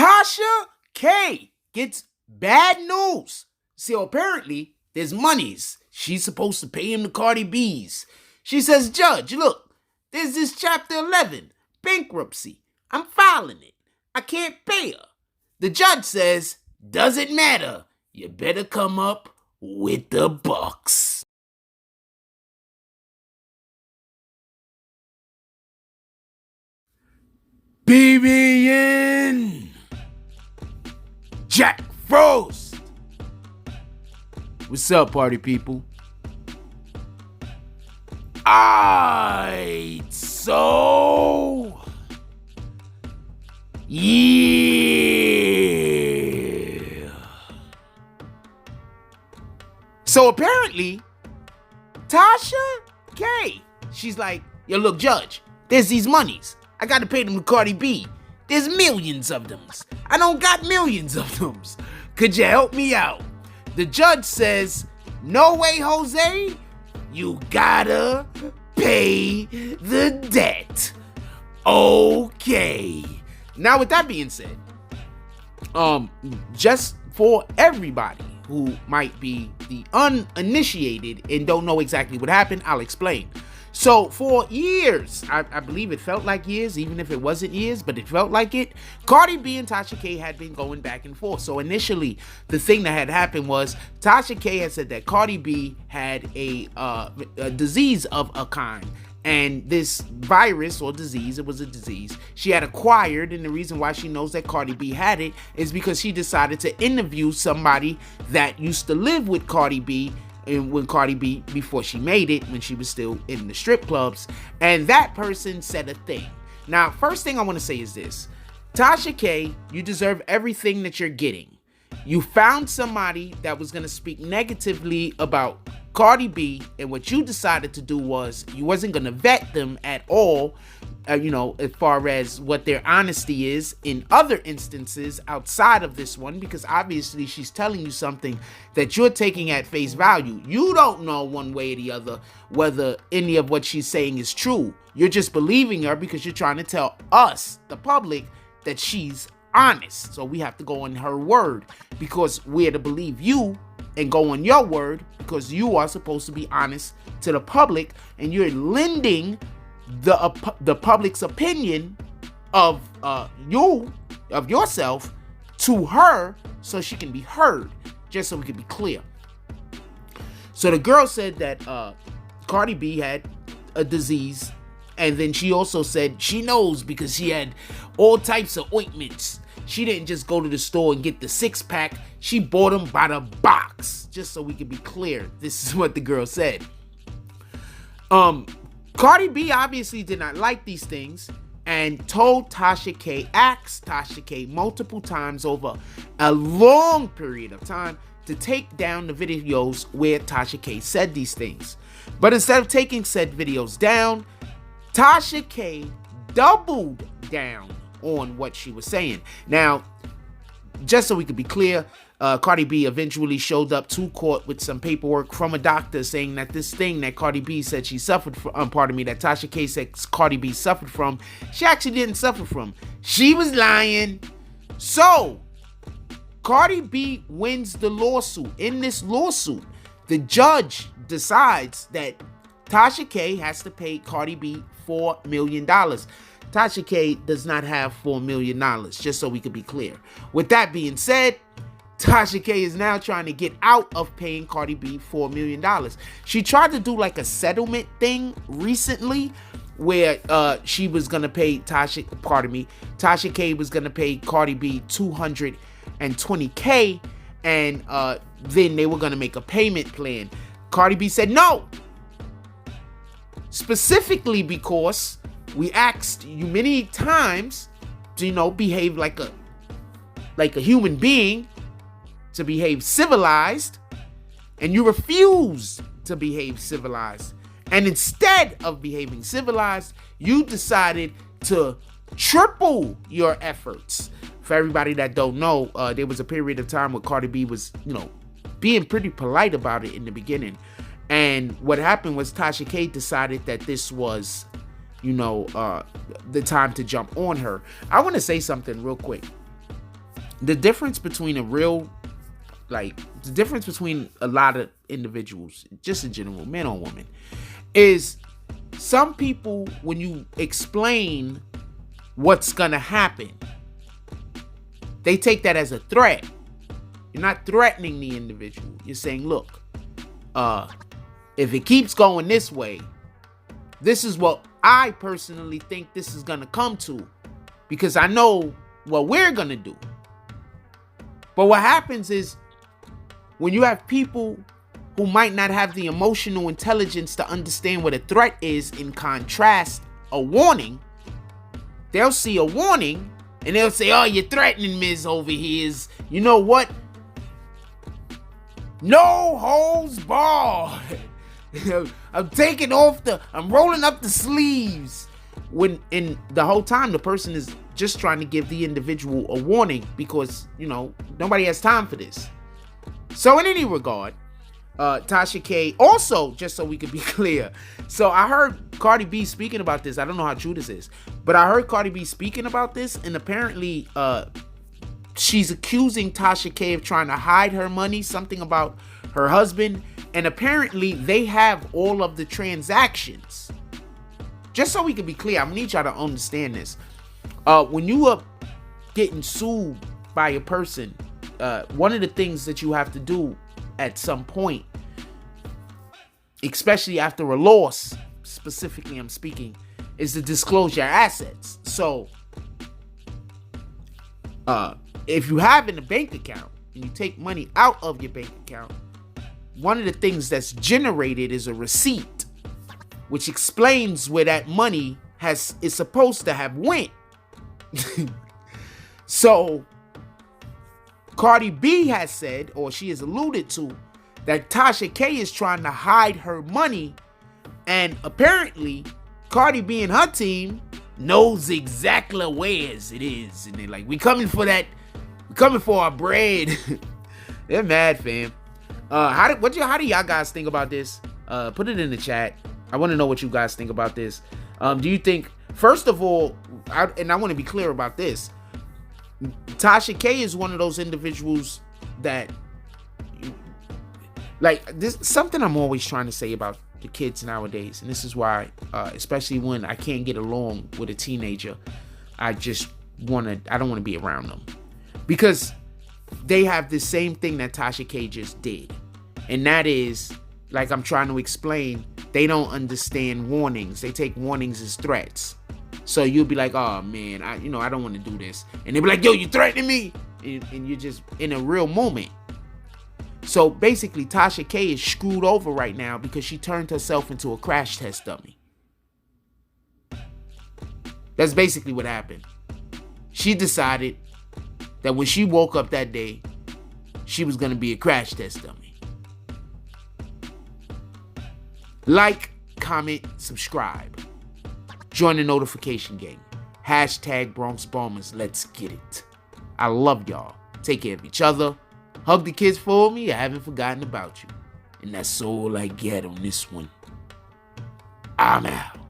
Tasha K gets bad news. So apparently, there's monies she's supposed to pay him to Cardi B's. She says, Judge, look, there's this Chapter 11, bankruptcy. I'm filing it. I can't pay her. The judge says, doesn't matter. You better come up with the bucks. BBN Jack Frost. What's up, party people? So apparently, Tasha K, she's like, yo, look, Judge, there's these monies. I got to pay them to Cardi B. There's millions of them. I don't got millions of them. Could you help me out? The judge says, no way, Jose. You gotta pay the debt. Okay. Now, with that being said, just for everybody who might be the uninitiated and don't know exactly what happened, I'll explain. So for years, I believe it felt like years, even if it wasn't years, but it felt like it, Cardi B and Tasha K had been going back and forth. So initially, the thing that had happened was Tasha K had said that Cardi B had a disease of a kind. And this virus or disease, it was a disease, she had acquired, and the reason why she knows that Cardi B had it is because she decided to interview somebody that used to live with Cardi B, and when Cardi B, before she made it, when she was still in the strip clubs, and that person said a thing. Now, first thing I want to say is this. Tasha K, you deserve everything that you're getting. You found somebody that was going to speak negatively about Cardi B, and what you decided to do was you wasn't going to vet them at all, as far as what their honesty is in other instances outside of this one, because obviously she's telling you something that you're taking at face value. You don't know one way or the other whether any of what she's saying is true. You're just believing her because you're trying to tell us, the public, that she's honest. So we have to go on her word because we're to believe you and go on your word because you are supposed to be honest to the public, and you're lending the public's opinion of yourself to her so she can be heard, just so we can be clear. So the girl said that Cardi B had a disease, and then she also said she knows because she had all types of ointments. She didn't just go to the store and get the 6-pack. She bought them by the box, just so we can be clear. This is what the girl said. Cardi B obviously did not like these things and told Tasha K, asked Tasha K multiple times over a long period of time to take down the videos where Tasha K said these things. But instead of taking said videos down, Tasha K doubled down on what she was saying. Now, just so we could be clear, Cardi B eventually showed up to court with some paperwork from a doctor saying that this thing that Cardi B said she suffered from, that Tasha K said Cardi B suffered from, she actually didn't suffer from. She was lying. So, Cardi B wins the lawsuit. In this lawsuit, the judge decides that Tasha K has to pay Cardi B $4 million. Tasha K does not have $4 million, just so we could be clear. With that being said, Tasha K is now trying to get out of paying Cardi B $4 million. She tried to do like a settlement thing recently where she was going to pay Tasha K was going to pay Cardi B $220K, and then they were going to make a payment plan. Cardi B said no. Specifically because we asked you many times to, behave like a human being, to behave civilized, and you refused to behave civilized. And instead of behaving civilized, you decided to triple your efforts. For everybody that don't know, there was a period of time where Cardi B was, being pretty polite about it in the beginning. And what happened was Tasha K decided that this was, the time to jump on her. I want to say something real quick. the difference between the difference between a lot of individuals, just in general, men or women, is some people, when you explain what's gonna happen, they take that as a threat. You're not threatening the individual. You're saying, look, if it keeps going this way, this is what I personally think this is gonna come to, because I know what we're gonna do. But what happens is, when you have people who might not have the emotional intelligence to understand what a threat is, in contrast, a warning, they'll see a warning and they'll say, oh, you're threatening Ms. over here. You know what? No holds barred. I'm rolling up the sleeves. When in the whole time, the person is just trying to give the individual a warning, because, nobody has time for this. So in any regard, Tasha K, also, just so we could be clear, so I heard Cardi B speaking about this. I don't know how true this is, but I heard Cardi B speaking about this, and apparently she's accusing Tasha K of trying to hide her money, something about her husband, and apparently they have all of the transactions. Just so we can be clear, I need y'all to understand this. When you are getting sued by a person, one of the things that you have to do at some point, especially after a loss, specifically I'm speaking, is to disclose your assets. So, if you have in a bank account and you take money out of your bank account, one of the things that's generated is a receipt, which explains where that money is supposed to have went. So, Cardi B has said, or she has alluded to, that Tasha K is trying to hide her money, and apparently Cardi B and her team knows exactly where it is, and they're like, we coming for our bread. They're mad, fam. How do y'all guys think about this? Put it in the chat. I want to know what you guys think about this. Do you think, first of all, I want to be clear about this, Tasha K is one of those individuals that, like, this something I'm always trying to say about the kids nowadays, and this is why, especially when I can't get along with a teenager, I don't want to be around them, because they have the same thing that Tasha K just did, and that is, like I'm trying to explain, they don't understand warnings. They take warnings as threats. So you'll be like, oh man, I don't want to do this. And they'll be like, yo, you threatening me? And you're just in a real moment. So basically, Tasha K is screwed over right now because she turned herself into a crash test dummy. That's basically what happened. She decided that when she woke up that day, she was going to be a crash test dummy. Like, comment, subscribe. Join the notification gang. # Bronx Bombers. Let's get it. I love y'all. Take care of each other. Hug the kids for me. I haven't forgotten about you. And that's all I get on this one. I'm out.